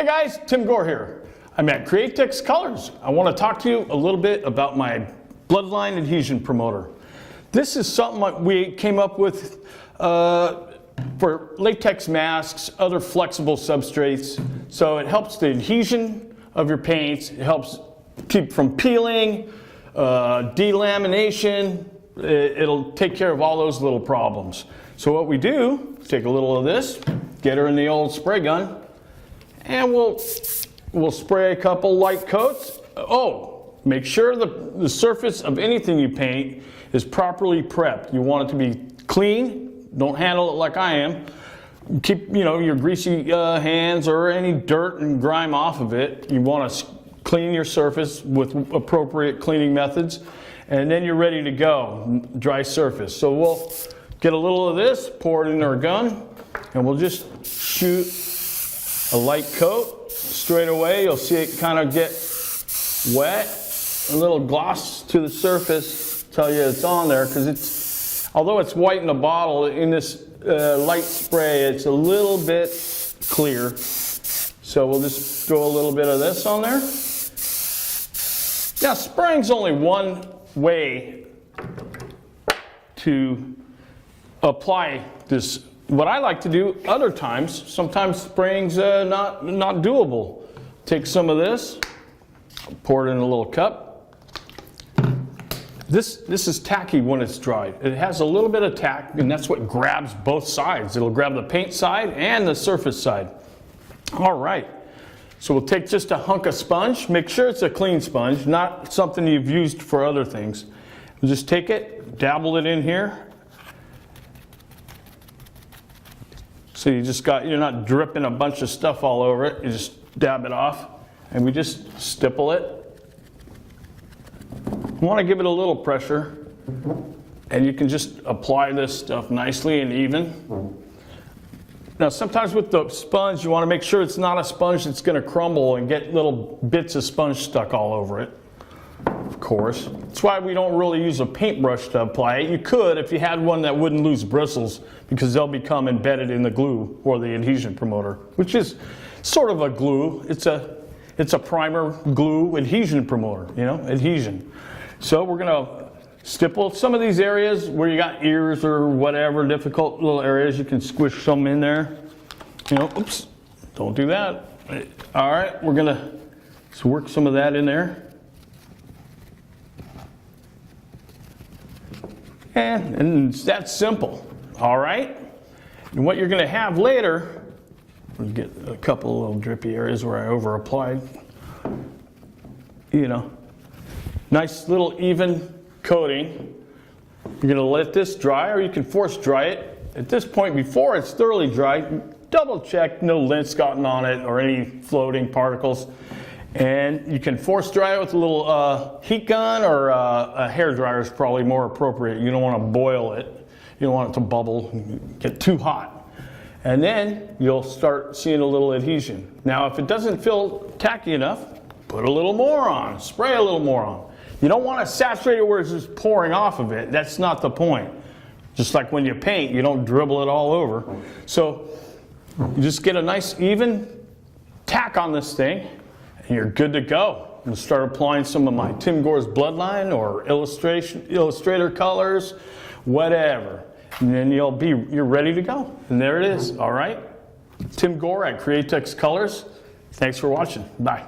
guys, Tim Gore here. I'm at Createx Colors. I want to talk to you a little bit about my Bloodline Adhesion Promoter. This is something we came up with for latex masks, other flexible substrates. So it helps the adhesion of your paints. It helps keep from peeling, delamination. It'll take care of all those little problems. So what we do, take a little of this, get her in the old spray gun, and we'll spray a couple light coats. Oh, make sure the surface of anything you paint is properly prepped. You want it to be clean. Don't handle it like I am. Keep, your greasy hands or any dirt and grime off of it. You want to clean your surface with appropriate cleaning methods, and then you're ready to go. Dry surface. So we'll get a little of this, pour it in our gun, and we'll just shoot a light coat. Straight away, you'll see it kind of get wet. A little gloss to the surface, tell you it's on there, because although it's white in the bottle, in this light spray, it's a little bit clear. So we'll just throw a little bit of this on there. Yeah, spraying's only one way to apply this. What I like to do other times, sometimes spraying's not doable. Take some of this, pour it in a little cup. This is tacky when it's dry. It has a little bit of tack, and that's what grabs both sides. It'll grab the paint side and the surface side. All right, so we'll take just a hunk of sponge. Make sure it's a clean sponge, not something you've used for other things. We'll just take it, dabble it in here. So you're not dripping a bunch of stuff all over it. You just dab it off, and we just stipple it. You want to give it a little pressure, and you can just apply this stuff nicely and even. Now, sometimes with the sponge, you want to make sure it's not a sponge that's going to crumble and get little bits of sponge stuck all over it. Of course. That's why we don't really use a paintbrush to apply it. You could if you had one that wouldn't lose bristles, because they'll become embedded in the glue or the adhesion promoter, which is sort of a glue. It's a primer glue adhesion promoter, adhesion. So we're going to stipple some of these areas where you got ears or whatever, difficult little areas. You can squish some in there. Oops, don't do that. All right, we're going to work some of that in there. And it's that simple, all right? And what you're going to have later, we'll get a couple of little drippy areas where I over-applied. Nice little even coating. You're going to let this dry, or you can force dry it. At this point, before it's thoroughly dry, double check no lint's gotten on it or any floating particles. And you can force dry it with a little heat gun, or a hair dryer is probably more appropriate. You don't want to boil it. You don't want it to bubble and get too hot. And then you'll start seeing a little adhesion. Now, if it doesn't feel tacky enough, put a little more on, spray a little more on. You don't want to saturate it where it's just pouring off of it. That's not the point. Just like when you paint, you don't dribble it all over. So you just get a nice even tack on this thing, and you're good to go. I'm going to start applying some of my Tim Gore's Bloodline or Illustrator colors, whatever. And then you're ready to go. And there it is, all right? Tim Gore at Createx Colors. Thanks for watching. Bye.